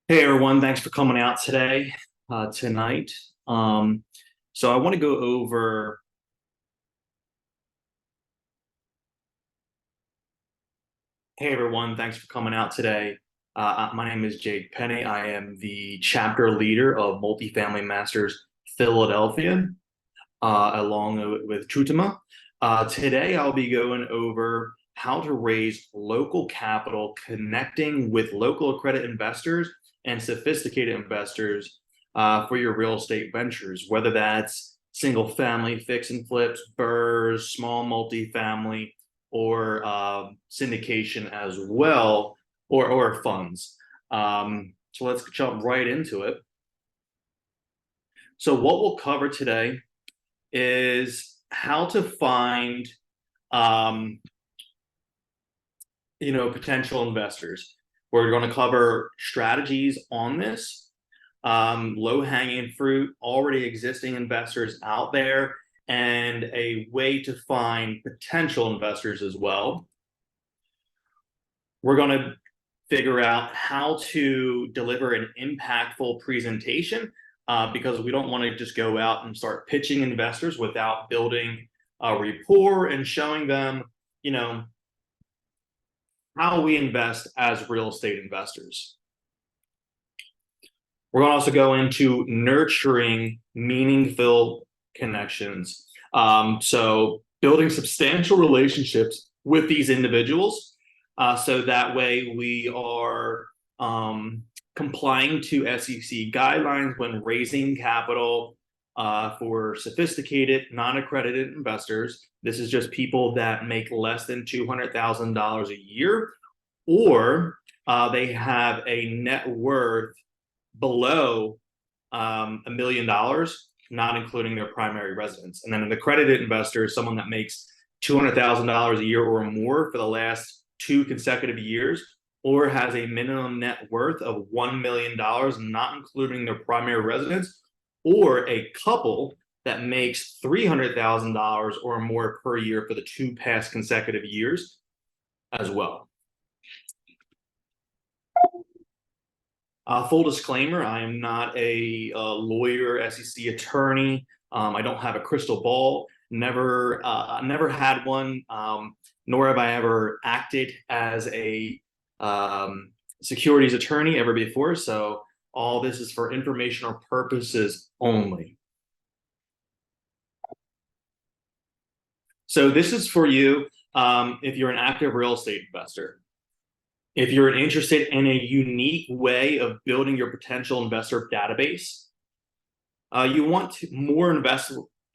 Hey everyone, thanks for coming out tonight. Um, so I want to go over. Hey everyone, thanks for coming out today. My name is Jake Penny. I am the chapter leader of Multifamily Masters Philadelphia, along with Chutama. Today I'll be going over how to raise local capital, connecting with local accredited investors and sophisticated investors for your real estate ventures, whether that's single family, fix and flips, BRRRRs, small multifamily, or syndication as well, or funds. So let's jump right into it. So what we'll cover today is how to find um, potential investors. We're going to cover strategies on this, low-hanging fruit, already existing investors out there, and a way to find potential investors as well. We're going to figure out how to deliver an impactful presentation because we don't want to just go out and start pitching investors without building a rapport and showing them, how we invest as real estate investors. We're going to also go into nurturing meaningful connections. So building substantial relationships with these individuals so that way we are complying to SEC guidelines when raising capital for sophisticated, non-accredited investors. This is just people that make less than $200,000 a year, or they have a net worth below $1 million, not including their primary residence. And then an accredited investor is someone that makes $200,000 a year or more for the last 2 consecutive years, or has a minimum net worth of $1 million, not including their primary residence, or a couple that makes $300,000 or more per year for the 2 past consecutive years as well. Full disclaimer, I am not a lawyer, SEC attorney. I don't have a crystal ball, never had one, nor have I ever acted as a securities attorney ever before. So all this is for informational purposes only. So this is for you if you're an active real estate investor. If you're interested in a unique way of building your potential investor database, you want more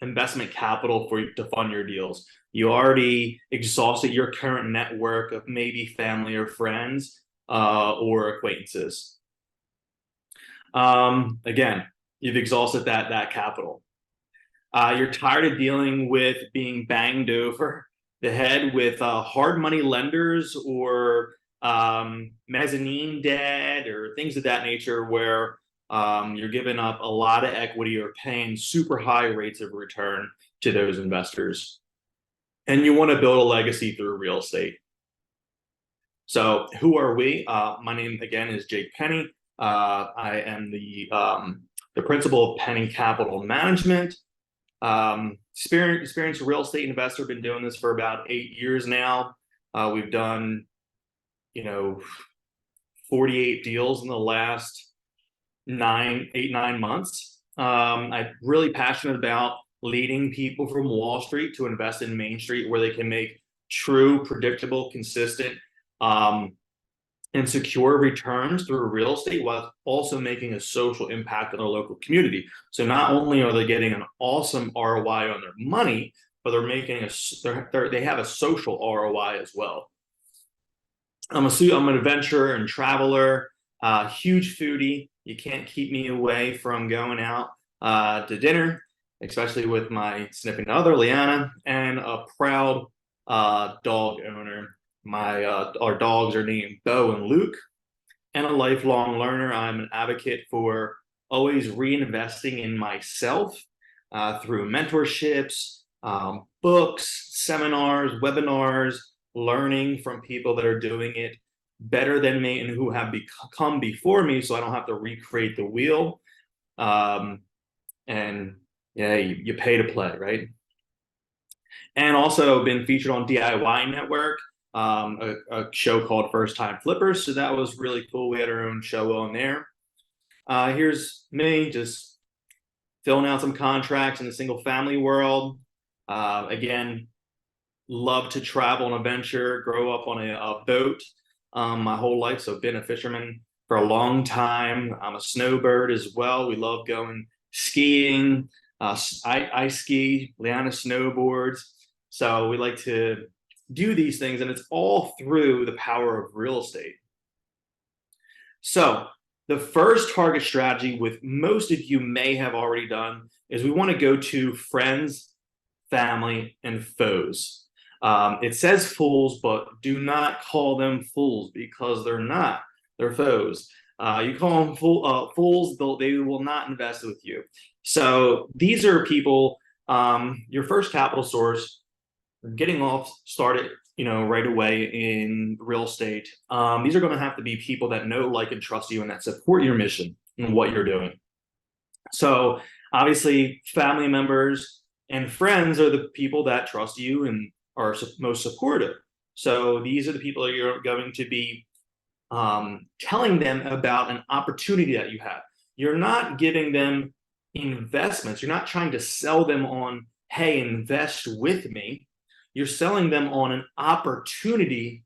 investment capital to fund your deals. You already exhausted your current network of maybe family or friends or acquaintances. Again, you've exhausted that capital. You're tired of dealing with being banged over the head with hard money lenders or mezzanine debt or things of that nature where you're giving up a lot of equity or paying super high rates of return to those investors. And you want to build a legacy through real estate. So who are we? My name, again, is Jake Penny. I am the principal of Penny Capital Management. Experienced real estate investor, been doing this for about 8 years now. We've done 48 deals in the last 9 months. I'm really passionate about leading people from Wall Street to invest in Main Street where they can make true, predictable, consistent, and secure returns through real estate while also making a social impact on their local community. So not only are they getting an awesome ROI on their money, but they're making they have a social ROI as well. I'm an adventurer and traveler, huge foodie. You can't keep me away from going out to dinner, especially with my significant other, Liana, and a proud dog owner. Our dogs are named Bo and Luke, and a lifelong learner. I'm an advocate for always reinvesting in myself through mentorships, books, seminars, webinars, learning from people that are doing it better than me and who have come before me, so I don't have to recreate the wheel. And yeah, you pay to play, right? And also been featured on DIY Network, a show called First Time Flippers. So that was really cool. We had our own show on there. Here's me just filling out some contracts in the single family world. Again, love to travel and adventure, grow up on a boat my whole life. So been a fisherman for a long time. I'm a snowbird as well. We love going skiing. I ski, Liana snowboards. So we like to do these things, and it's all through the power of real estate. So the first target strategy, with most of you may have already done, is we want to go to friends, family, and foes. It says fools, but do not call them fools, because they're not. They're foes. You call them fools, they will not invest with you. So these are people, your first capital source, getting off started, right away in real estate. These are going to have to be people that know, like, and trust you, and that support your mission and what you're doing. So obviously, family members and friends are the people that trust you and are most supportive. So these are the people that you're going to be telling them about an opportunity that you have. You're not giving them investments. You're not trying to sell them on, hey, invest with me. You're selling them on an opportunity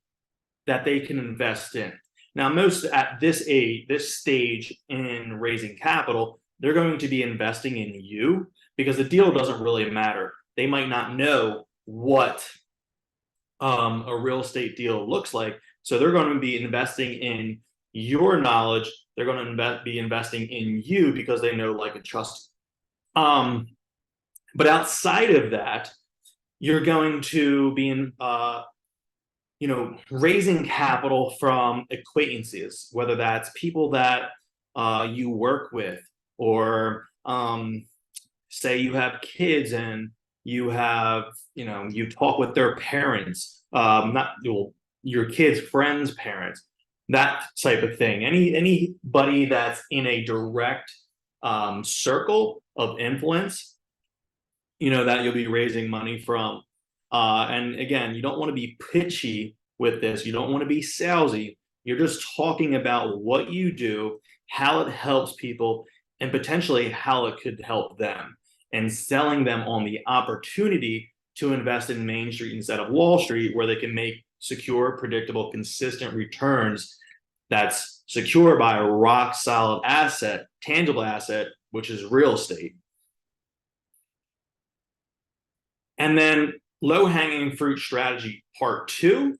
that they can invest in. Now, most at this stage in raising capital, they're going to be investing in you, because the deal doesn't really matter. They might not know what a real estate deal looks like. So they're going to be investing in your knowledge. They're going to be investing in you because they know, like, and trust you. But outside of that, you're going to be raising capital from acquaintances, whether that's people that you work with, or say you have kids and you have, you talk with their parents, not your kids' friends' parents, that type of thing. Anybody that's in a direct circle of influence, that you'll be raising money from. And again, you don't want to be pitchy with this. You don't want to be salesy. You're just talking about what you do, how it helps people, and potentially how it could help them, and selling them on the opportunity to invest in Main Street instead of Wall Street, where they can make secure, predictable, consistent returns that's secure by a rock solid asset, tangible asset, which is real estate. And then low-hanging fruit strategy part 2.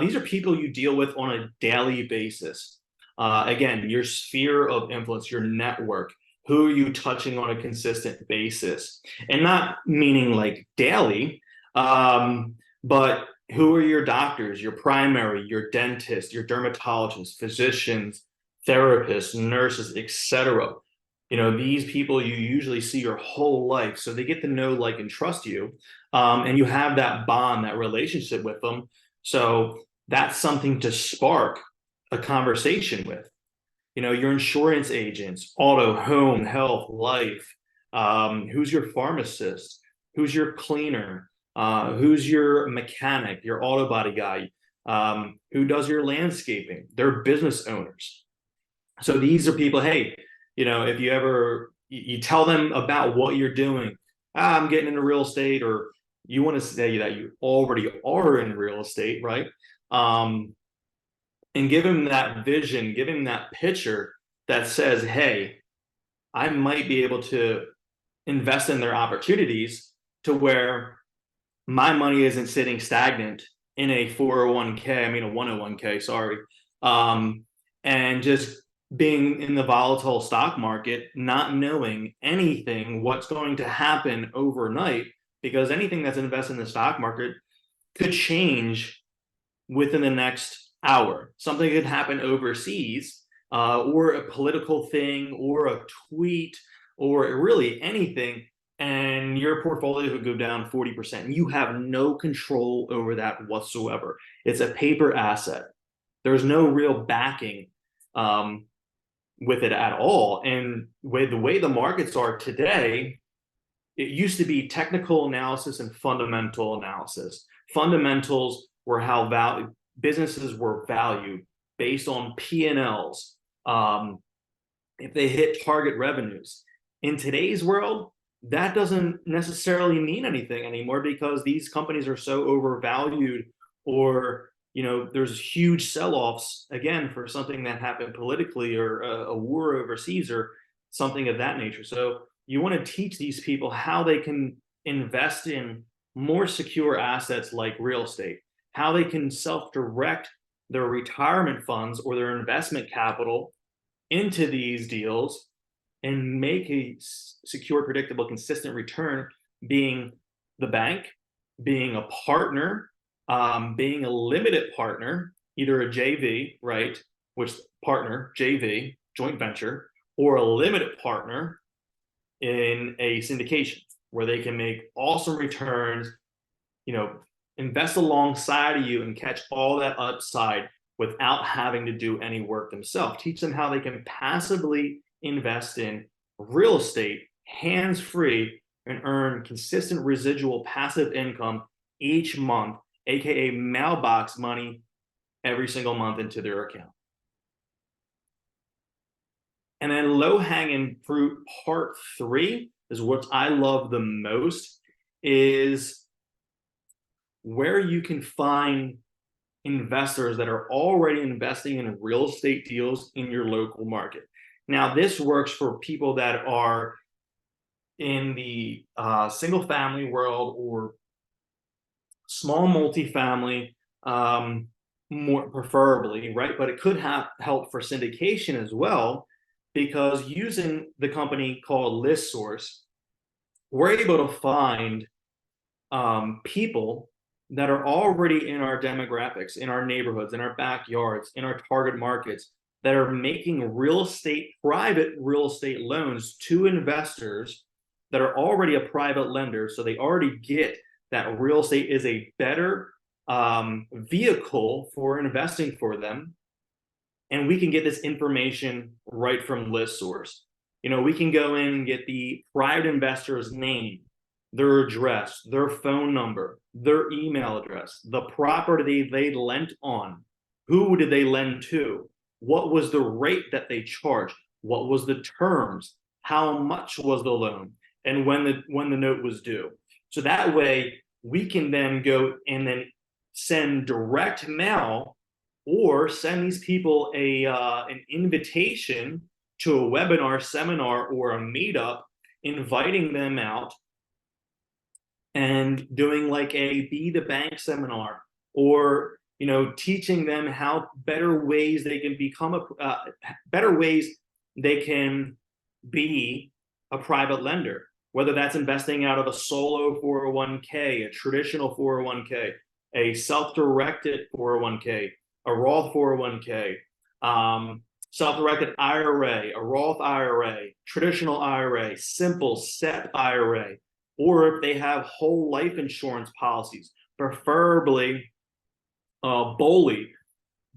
These are people you deal with on a daily basis. Again, your sphere of influence, your network. Who are you touching on a consistent basis? And not meaning like daily, but who are your doctors, your primary, your dentist, your dermatologists, physicians, therapists, nurses, etc. These people you usually see your whole life, so they get to know, like, and trust you, and you have that bond, that relationship with them. So that's something to spark a conversation with. Your insurance agents, auto, home, health, life. Who's your pharmacist? Who's your cleaner? Who's your mechanic, your auto body guy? Who does your landscaping? They're business owners. So these are people, hey, if you ever, you tell them about what you're doing. I'm getting into real estate, or you want to say that you already are in real estate, right? And give them that vision, give them that picture that says, hey, I might be able to invest in their opportunities to where my money isn't sitting stagnant in a 401k, a 101k, sorry. And just being in the volatile stock market, not knowing anything, what's going to happen overnight, because anything that's invested in the stock market could change within the next hour. Something could happen overseas, or a political thing, or a tweet, or really anything, and your portfolio could go down 40%. You have no control over that whatsoever. It's a paper asset. There's no real backing with it at all. And with the way the markets are today, it used to be technical analysis and fundamental analysis. Fundamentals were how businesses were valued based on P&Ls, if they hit target revenues. In today's world, that doesn't necessarily mean anything anymore because these companies are so overvalued, or there's huge sell-offs again for something that happened politically, or a war overseas or something of that nature. So you want to teach these people how they can invest in more secure assets like real estate, how they can self-direct their retirement funds or their investment capital into these deals and make a secure, predictable, consistent return, being the bank, being a partner, being a limited partner, either a JV, right, which partner, JV, joint venture, or a limited partner in a syndication where they can make awesome returns, invest alongside of you and catch all that upside without having to do any work themselves. Teach them how they can passively invest in real estate, hands-free, and earn consistent residual passive income each month, aka mailbox money, every single month into their account. And then low-hanging fruit part 3 is what I love the most, is where you can find investors that are already investing in real estate deals in your local market. Now, this works for people that are in the single family world or small multifamily, more preferably, right? But it could have help for syndication as well, because using the company called ListSource, we're able to find people that are already in our demographics, in our neighborhoods, in our backyards, in our target markets, that are making private real estate loans to investors that are already a private lender. So they already get that real estate is a better vehicle for investing for them. And we can get this information right from ListSource. We can go in and get the private investor's name, their address, their phone number, their email address, the property they lent on, who did they lend to, what was the rate that they charged, what was the terms, how much was the loan, and when the note was due. So that way we can then go and then send direct mail or send these people an invitation to a webinar, seminar, or a meetup, inviting them out and doing like a Be the Bank seminar, or teaching them how better ways they can become better ways they can be a private lender, whether that's investing out of a solo 401k, a traditional 401k, a self-directed 401k, a Roth 401k, self-directed IRA, a Roth IRA, traditional IRA, simple SEP IRA, or if they have whole life insurance policies, preferably BOLI,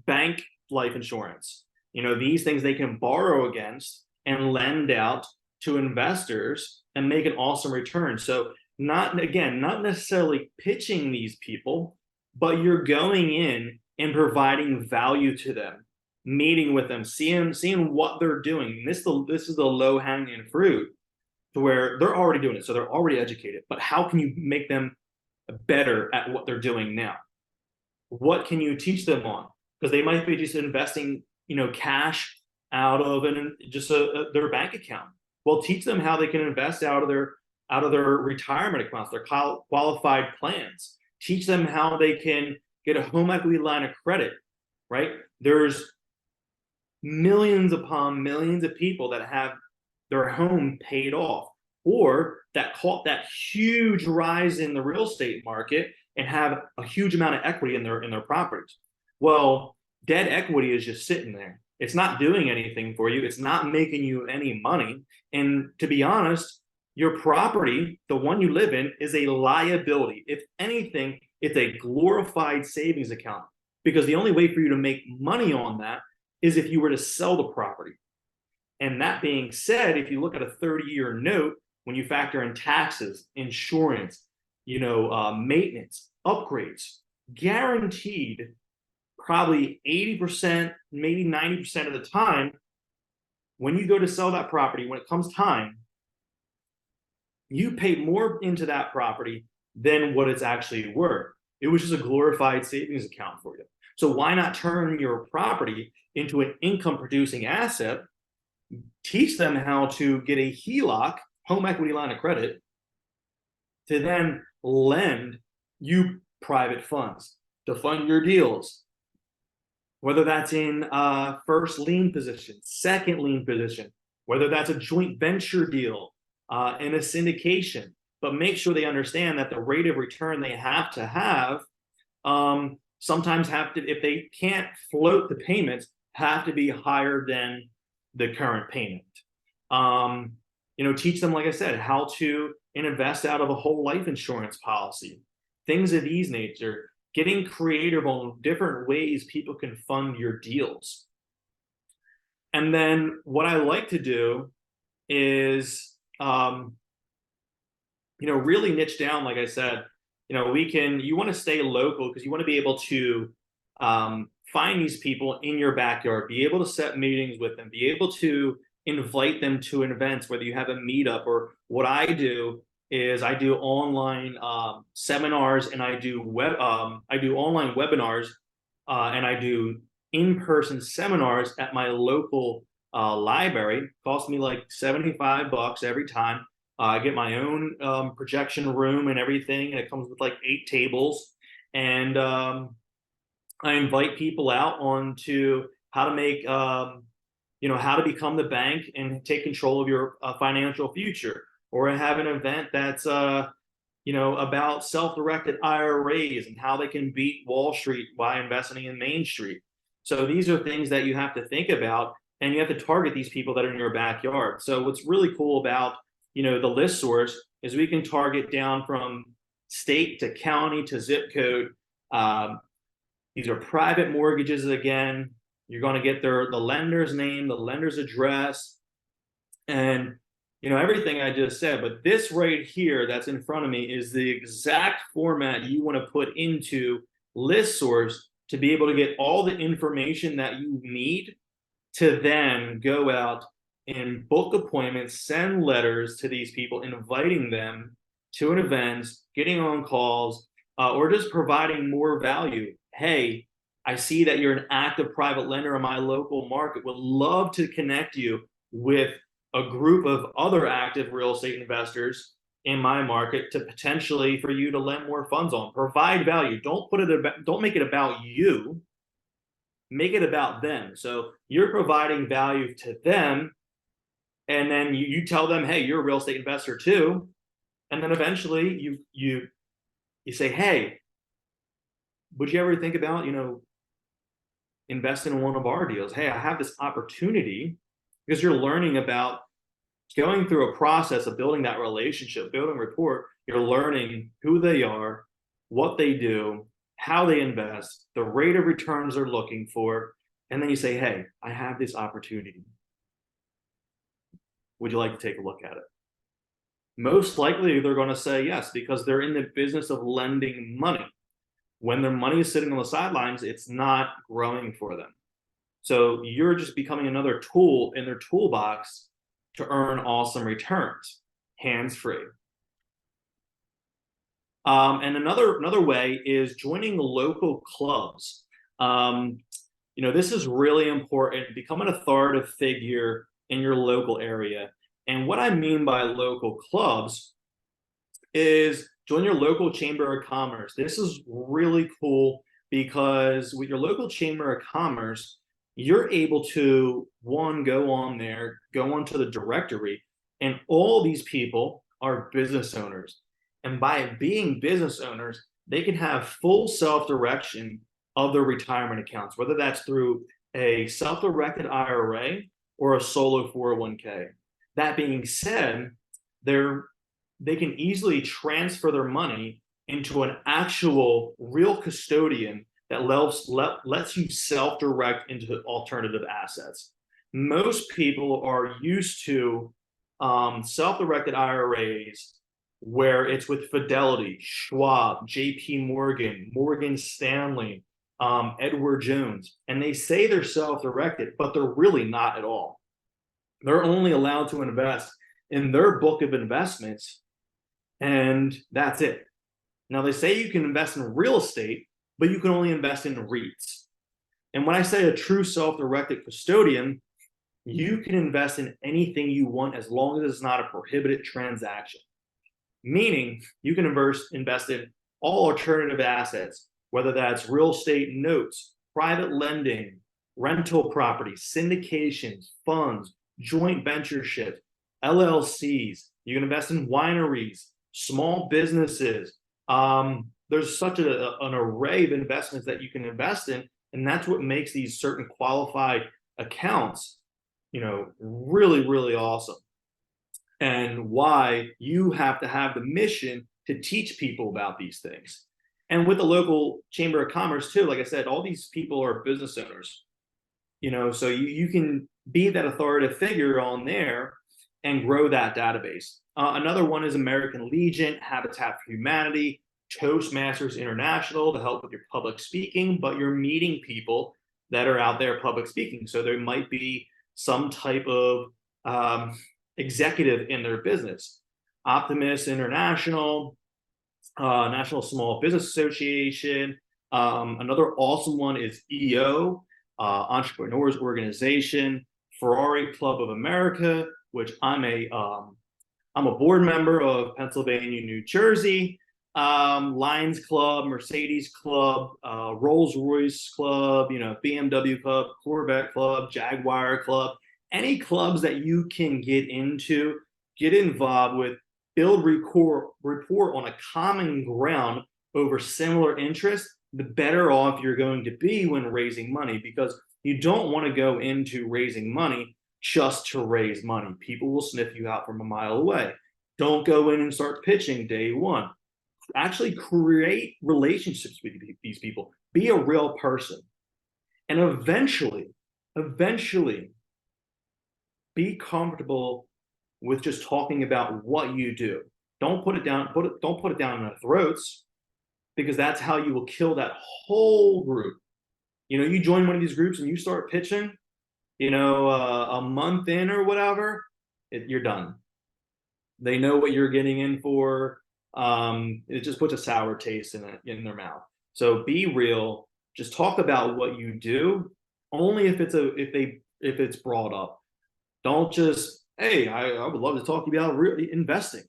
bank life insurance. These things they can borrow against and lend out to investors and make an awesome return. So not necessarily pitching these people, but you're going in and providing value to them, meeting with them, seeing what they're doing. This is the low-hanging fruit, to where they're already doing it, so they're already educated. But how can you make them better at what they're doing now? What can you teach them on? Because they might be just investing, cash out of their bank account. Well, teach them how they can invest out of their retirement accounts, their qualified plans. Teach them how they can get a home equity line of credit, right? There's millions upon millions of people that have their home paid off, or that caught that huge rise in the real estate market and have a huge amount of equity in their properties. Well, dead equity is just sitting there. It's not doing anything for you. It's not making you any money. And to be honest, Your property, the one you live in, is a liability. If anything, it's a glorified savings account, because the only way for you to make money on that is if you were to sell the property. And that being said, if you look at a 30-year note, when you factor in taxes, insurance, maintenance, upgrades, guaranteed probably 80%, maybe 90% of the time, when you go to sell that property, when it comes time, you pay more into that property than what it's actually worth. It was just a glorified savings account for you. So why not turn your property into an income producing asset, teach them how to get a HELOC, home equity line of credit, to then lend you private funds to fund your deals, whether that's in first lien position, second lien position, whether that's a joint venture deal, in a syndication. But make sure they understand that the rate of return they have to have, sometimes have to, if they can't float the payments, have to be higher than the current payment. Teach them, like I said, how to invest out of a whole life insurance policy, things of these nature, getting creative on different ways people can fund your deals. And then what I like to do is, really niche down, like I said, you want to stay local because you want to be able to find these people in your backyard, be able to set meetings with them, be able to invite them to an event, whether you have a meetup, or what I do is I do online seminars, and I do online webinars, and I do in-person seminars at my local library. It costs me like $75 every time. I get my own projection room and everything, and it comes with like 8 tables. And I invite people out onto how to make, how to become the bank and take control of your financial future. Or I have an event that's, about self-directed IRAs and how they can beat Wall Street by investing in Main Street. So these are things that you have to think about, and you have to target these people that are in your backyard. So what's really cool about, the list source is we can target down from state to county to zip code. These are private mortgages. Again, you're going to get the lender's name, the lender's address, and everything I just said. But this right here that's in front of me is the exact format you want to put into list source to be able to get all the information that you need to then go out and book appointments, send letters to these people, inviting them to an event, getting on calls, or just providing more value. Hey, I see that you're an active private lender in my local market. Would love to connect you with a group of other active real estate investors in my market to potentially for you to lend more funds on. Provide value. Don't make it about you. Make it about them. So you're providing value to them, and then you tell them, hey, you're a real estate investor too. And then eventually you say, hey, would you ever think about, investing in one of our deals? Hey, I have this opportunity, because you're learning about going through a process of building that relationship, building rapport. You're learning who they are, what they do, how they invest, the rate of returns they're looking for. And then you say, hey, I have this opportunity. Would you like to take a look at it? Most likely they're going to say yes, because they're in the business of lending money. When their money is sitting on the sidelines, it's not growing for them. So you're just becoming another tool in their toolbox to earn awesome returns, hands-free. And another way is joining local clubs. This is really important. Become an authoritative figure in your local area. And what I mean by local clubs is join your local chamber of commerce. This is really cool because with your local chamber of commerce, you're able to, one, go onto the directory, and all these people are business owners. And by being business owners, they can have full self-direction of their retirement accounts, whether that's through a self-directed IRA or a solo 401k. That being said, they can easily transfer their money into an actual real custodian that lets you self-direct into alternative assets. Most people are used to self-directed IRAs where it's with Fidelity, Schwab, JP Morgan, Morgan Stanley, Edward Jones, and they say they're self-directed, but they're really not at all. They're only allowed to invest in their book of investments, and that's it. Now, they say you can invest in real estate, but you can only invest in REITs. And when I say a true self-directed custodian, you can invest in anything you want as long as it's not a prohibited transaction. Meaning, you can invest in all alternative assets, whether that's real estate notes, private lending, rental properties, syndications, funds, joint ventureships, LLCs. You can invest in wineries, small businesses. There's such an array of investments that you can invest in, and that's what makes these certain qualified accounts, really, really awesome. And why you have to have the mission to teach people about these things. And with the local chamber of commerce too, like I said, all these people are business owners, so you can be that authoritative figure on there and grow that database. Another one is American Legion, Habitat for Humanity, Toastmasters International to help with your public speaking, but you're meeting people that are out there public speaking. So there might be some type of executive in their business. Optimist International, National Small Business Association. Another awesome one is EO, Entrepreneurs Organization, Ferrari Club of America, which I'm a board member of Pennsylvania, New Jersey, Lions Club, Mercedes Club, Rolls-Royce Club, BMW Club, Corvette Club, Jaguar Club, any clubs that you can get into, get involved with, build rapport on a common ground over similar interests, the better off you're going to be when raising money, because you don't want to go into raising money just to raise money. People will sniff you out from a mile away. Don't go in and start pitching day one. Actually create relationships with these people. Be a real person. And eventually, be comfortable with just talking about what you do. Don't put it down in their throats, because that's how you will kill that whole group. You join one of these groups and you start pitching, a month in or whatever, you're done. They know what you're getting in for. It just puts a sour taste in their mouth. So be real. Just talk about what you do, only if it's brought up. Don't just, hey, I would love to talk to you about investing.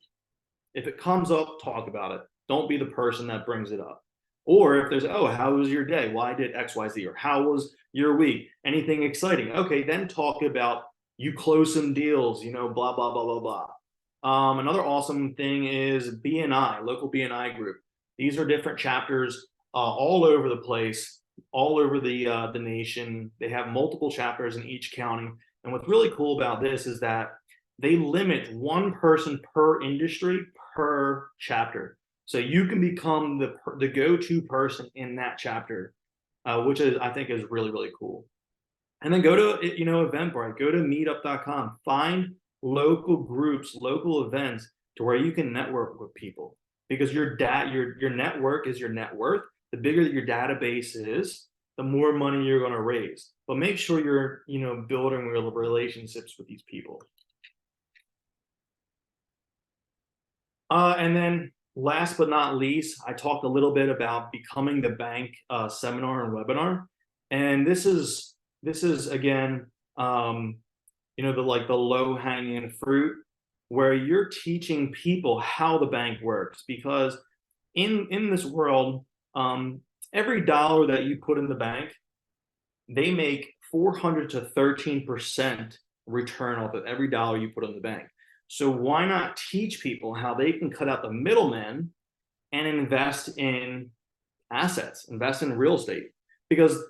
If it comes up, talk about it. Don't be the person that brings it up. Or if there's, oh, how was your day? Well, I did X, Y, Z. Or how was your week? Anything exciting? Okay, then talk about you close some deals, blah, blah, blah, blah, blah. Another awesome thing is BNI, local BNI group. These are different chapters all over the place, all over the nation. They have multiple chapters in each county. And what's really cool about this is that they limit one person per industry per chapter. So you can become the go-to person in that chapter, which I think is really, really cool. And then go to, Eventbrite, go to meetup.com, find local groups, local events to where you can network with people, because your network is your net worth. The bigger that your database is, the more money you're going to raise. But make sure you're, building real relationships with these people. And then last but not least, I talked a little bit about Becoming the Bank seminar and webinar. And this is again, the low-hanging fruit, where you're teaching people how the bank works. Because in this world, every dollar that you put in the bank, they make 400 to 13% return off of every dollar you put in the bank. So why not teach people how they can cut out the middleman and invest in assets, invest in real estate? Because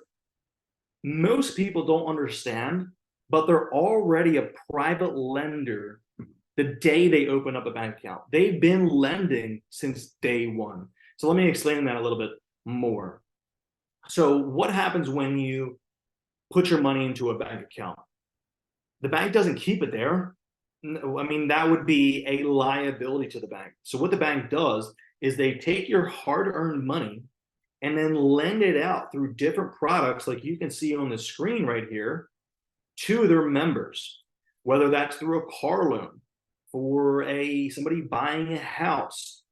most people don't understand, but they're already a private lender the day they open up a bank account. They've been lending since day one. So let me explain that a little bit more. So what happens when you put your money into a bank account? The bank doesn't keep it there. I mean, that would be a liability to the bank. So what the bank does is they take your hard-earned money and then lend it out through different products, like you can see on the screen right here, to their members, whether that's through a car loan, for somebody buying a house,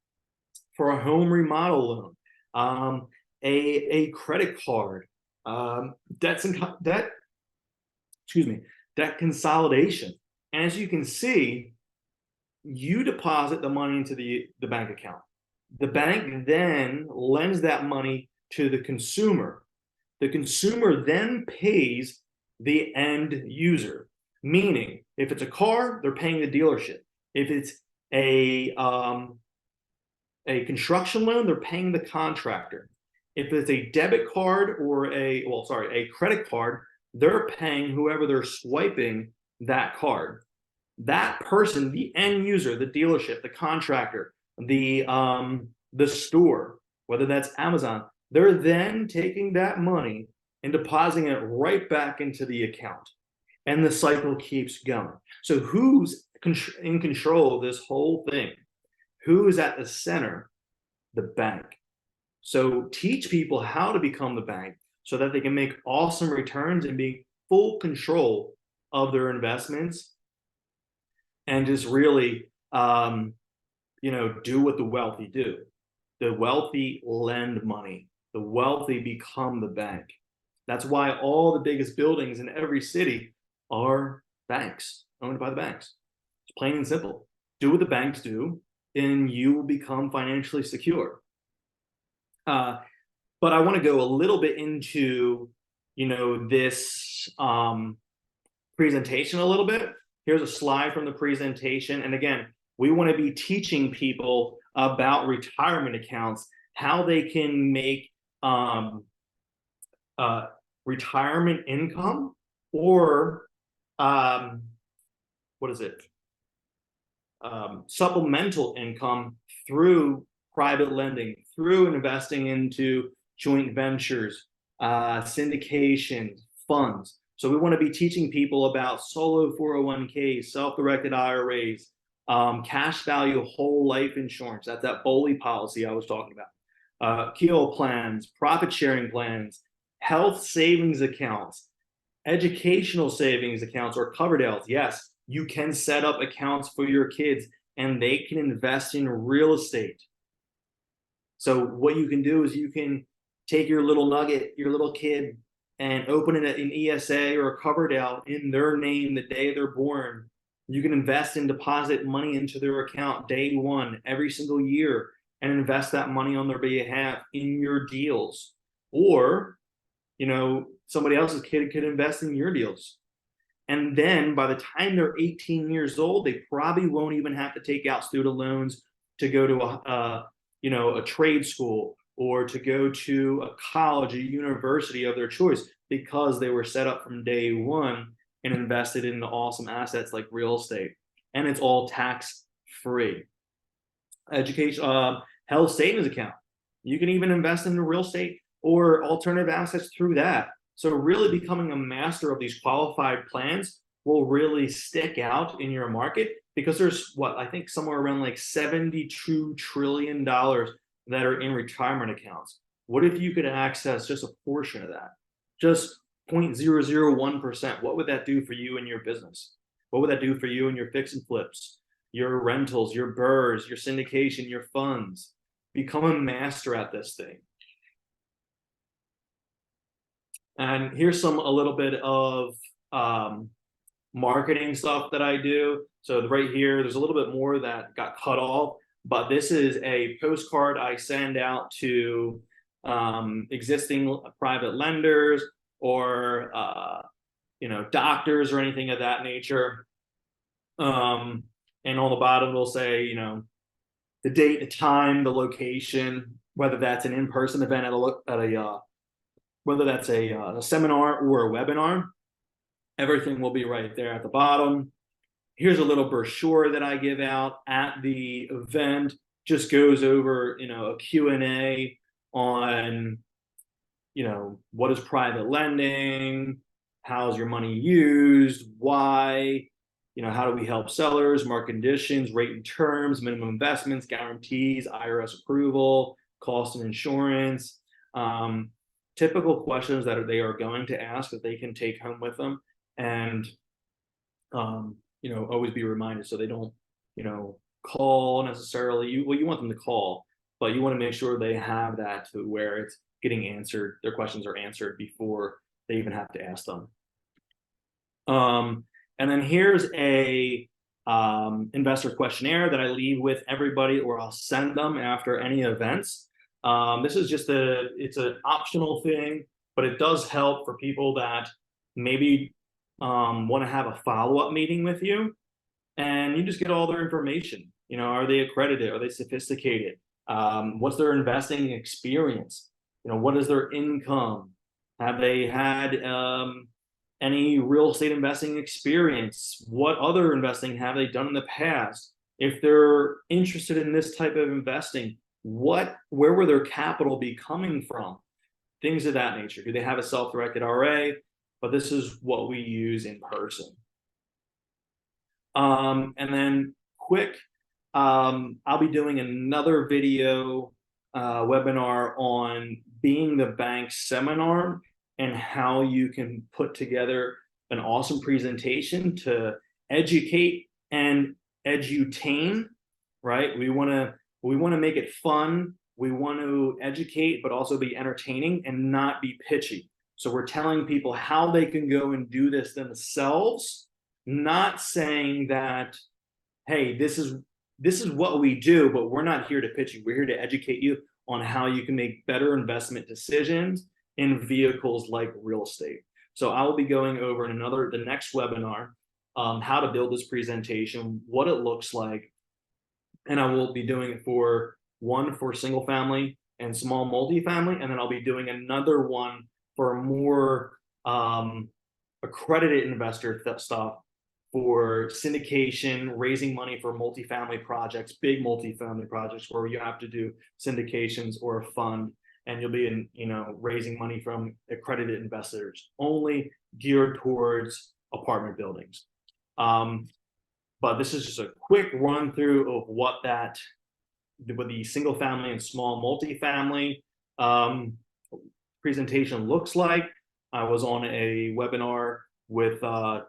for a home remodel loan, a credit card, debt consolidation. And as you can see, you deposit the money into the bank account. The bank then lends that money to the consumer. The consumer then pays the end user, meaning if it's a car, they're paying the dealership. If it's a construction loan, they're paying the contractor. If it's a debit card or a credit card, they're paying whoever they're swiping that card. That person, the end user, the dealership, the contractor, the store, whether that's Amazon, they're then taking that money and depositing it right back into the account. And the cycle keeps going. So who's in control of this whole thing? Who is at the center? The bank. So teach people how to become the bank so that they can make awesome returns and be full control of their investments, and just really, do what the wealthy do. The wealthy lend money. The wealthy become the bank. That's why all the biggest buildings in every city are banks, owned by the banks. It's plain and simple. Do what the banks do, and you will become financially secure. But I want to go a little bit into, this presentation a little bit. Here's a slide from the presentation. And again, we want to be teaching people about retirement accounts, how they can make retirement income, or supplemental income through private lending, through investing into joint ventures, syndications, funds. So we want to be teaching people about solo 401ks, self-directed IRAs, cash value whole life insurance. That's that BOLI policy I was talking about. Keogh plans, profit sharing plans, health savings accounts, educational savings accounts, or Coverdales. Yes, you can set up accounts for your kids and they can invest in real estate. So what you can do is you can take your little nugget, your little kid, and open it in ESA or a Coverdale in their name the day they're born. You can invest and deposit money into their account day one every single year and invest that money on their behalf in your deals. Or, somebody else's kid could invest in your deals. And then by the time they're 18 years old, they probably won't even have to take out student loans to go to a trade school or to go to a college, a university of their choice, because they were set up from day one and invested in awesome assets like real estate. And it's all tax free. Education, health savings account. You can even invest in real estate or alternative assets through that. So really becoming a master of these qualified plans will really stick out in your market, because there's I think somewhere around like $72 trillion that are in retirement accounts. What if you could access just a portion of that? Just 0.001%. What would that do for you and your business? What would that do for you and your fix and flips, your rentals, your BRRRRs, your syndication, your funds? Become a master at this thing. And here's a little bit of marketing stuff that I do. So right here, there's a little bit more that got cut off, but this is a postcard I send out to existing private lenders or doctors or anything of that nature. And on the bottom will say, the date, the time, the location, whether that's an in-person event whether that's a seminar or a webinar. Everything will be right there at the bottom. Here's a little brochure that I give out at the event, just goes over, a Q&A on, what is private lending, how's your money used, why, how do we help sellers, market conditions, rate and terms, minimum investments, guarantees, IRS approval, cost and insurance, typical questions that they are going to ask that they can take home with them. And always be reminded so they don't, call necessarily. You want them to call, but you want to make sure they have that to where it's getting answered. Their questions are answered before they even have to ask them. And then here's a investor questionnaire that I leave with everybody, or I'll send them after any events. This is just it's an optional thing, but it does help for people that maybe want to have a follow-up meeting with you, and you just get all their information. Are they accredited? Are they sophisticated? What's their investing experience? What is their income? Have they had any real estate investing experience? What other investing have they done in the past? If they're interested in this type of investing, where will their capital be coming from? Things of that nature. Do they have a self-directed RA? But this is what we use in person. And then quick, I'll be doing another video webinar on being the bank seminar and how you can put together an awesome presentation to educate and edutain, right? We want to make it fun. We want to educate, but also be entertaining and not be pitchy. So we're telling people how they can go and do this themselves, not saying that, hey, this is what we do, but we're not here to pitch you. We're here to educate you on how you can make better investment decisions in vehicles like real estate. So I will be going over in the next webinar, how to build this presentation, what it looks like. And I will be doing it for single family and small multifamily. And then I'll be doing another one for more accredited investor stuff for syndication, raising money for multifamily projects, big multifamily projects where you have to do syndications or a fund, and you'll be raising money from accredited investors, only geared towards apartment buildings. But this is just a quick run through of what the single family and small multifamily presentation looks like. I was on a webinar with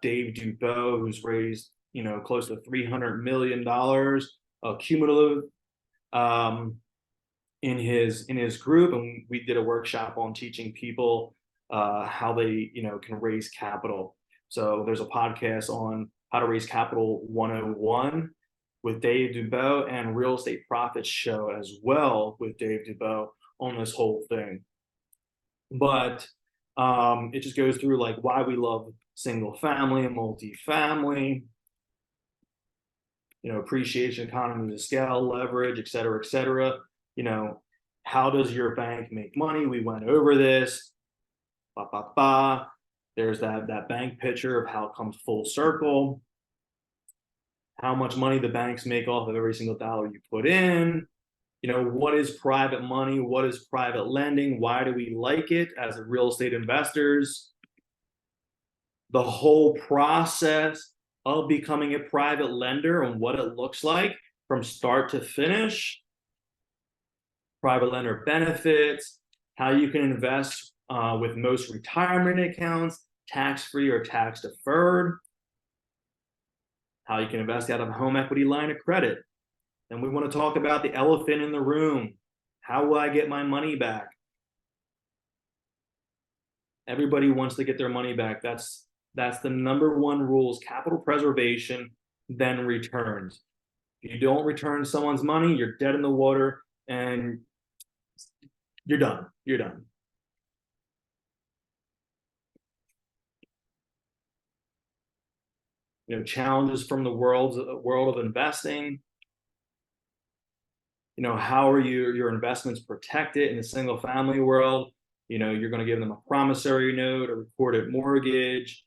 Dave Dubois, who's raised close to $300 million cumulative in his group, and we did a workshop on teaching people how they can raise capital. So there's a podcast on how to raise capital 101 with Dave Dubois, and Real Estate Profits show as well with Dave Dubois on this whole thing. But it just goes through like why we love single family and multifamily, appreciation, economies of scale, leverage, et cetera, et cetera. How does your bank make money? We went over this. There's that bank picture of how it comes full circle. How much money the banks make off of every single dollar you put in. What is private money? What is private lending? Why do we like it as real estate investors? The whole process of becoming a private lender and what it looks like from start to finish. Private lender benefits, how you can invest with most retirement accounts, tax-free or tax-deferred, how you can invest out of a home equity line of credit. And we want to talk about the elephant in the room. How will I get my money back? Everybody wants to get their money back. That's the number one rule is capital preservation, then returns. If you don't return someone's money, you're dead in the water and you're done. You're done. Challenges from the world of investing. How are your investments protected in the single family world? You're going to give them a promissory note, a recorded mortgage.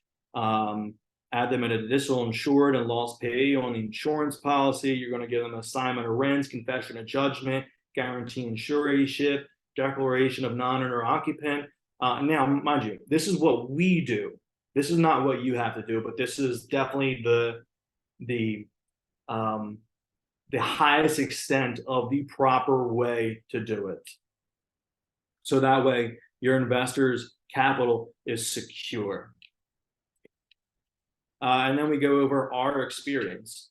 add them an additional insured and loss pay on the insurance policy. You're going to give them assignment of rents, confession of judgment, guarantee and suretyship, declaration of non-owner occupant. Now, mind you, this is what we do. This is not what you have to do, but this is definitely the highest extent of the proper way to do it. So that way, your investors' capital is secure. And then we go over our experience.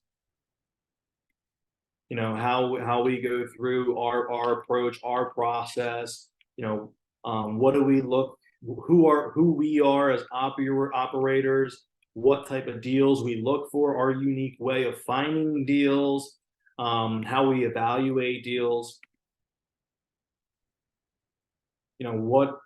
You know, how we go through our approach, our process. You know, what do we look? Who we are as operators? What type of deals we look for? Our unique way of finding deals. How we evaluate deals. You know, what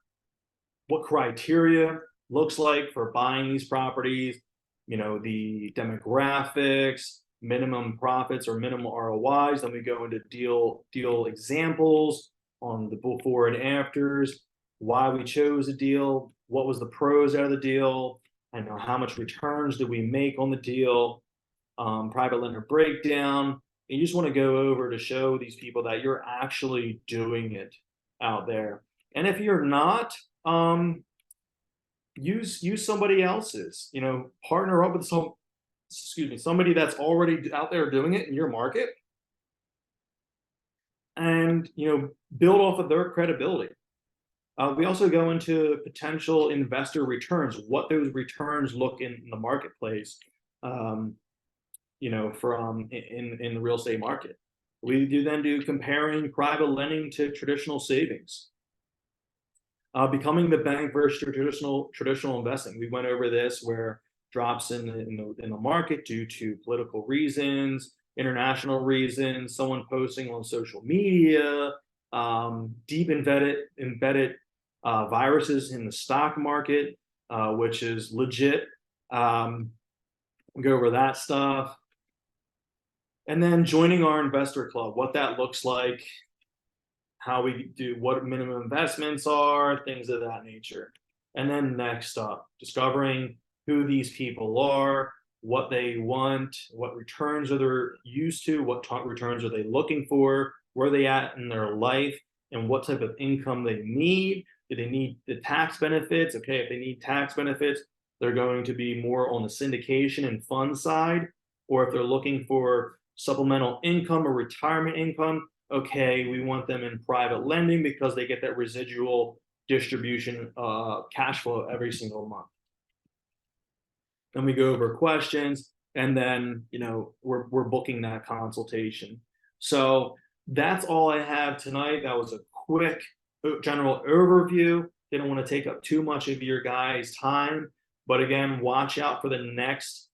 criteria looks like for buying these properties. You know, the demographics, minimum profits or minimum ROIs. Then we go into deal examples on the before and afters, why we chose a deal, what was the pros out of the deal, and how much returns did we make on the deal, private lender breakdown. And you just want to go over to show these people that you're actually doing it out there. And if you're not, use somebody else's, you know, partner up with somebody that's already out there doing it in your market, and, you know, build off of their credibility. We also go into potential investor returns, what those returns look in the marketplace, you know, from in the real estate market. We then do comparing private lending to traditional savings. Becoming the bank versus traditional investing. We went over this, where drops in the market due to political reasons, international reasons, someone posting on social media, deep embedded viruses in the stock market, which is legit. We'll go over that stuff. And then joining our investor club, what that looks like, how we do, what minimum investments are, things of that nature. And then next up, discovering who these people are, what they want, what returns are they used to, what returns are they looking for, where are they at in their life, and what type of income they need. Do they need the tax benefits? Okay, if they need tax benefits, they're going to be more on the syndication and fund side. Or if they're looking for supplemental income or retirement income, okay, we want them in private lending because they get that residual distribution cash flow every single month. Then we go over questions, and then, you know, we're booking that consultation. So that's all I have tonight. That was a quick general overview. Didn't want to take up too much of your guys' time, but again, watch out for the next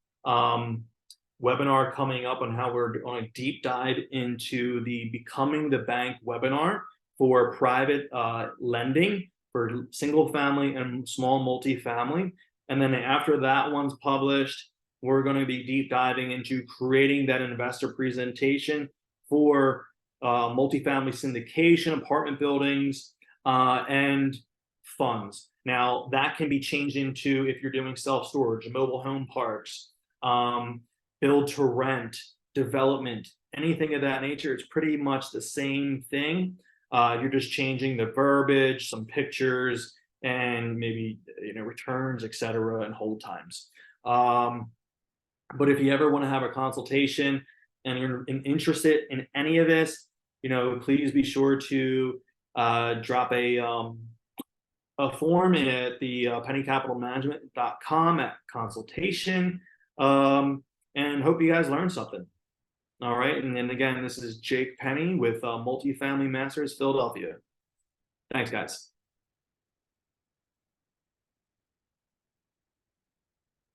webinar coming up on how we're on a deep dive into the Becoming the Bank webinar for private lending for single family and small multifamily. And then after that one's published, we're going to be deep diving into creating that investor presentation for multifamily syndication, apartment buildings, and funds. Now, that can be changed into, if you're doing self-storage, mobile home parks, build to rent, development, anything of that nature. It's pretty much the same thing. You're just changing the verbiage, some pictures, and maybe, you know, returns, etc., and hold times. But if you ever want to have a consultation and you're interested in any of this, you know, please be sure to drop a form at the pennycapitalmanagement.com at consultation. And hope you guys learned something. All right. And then again, this is Jake Penny with Multifamily Masters Philadelphia. Thanks, guys.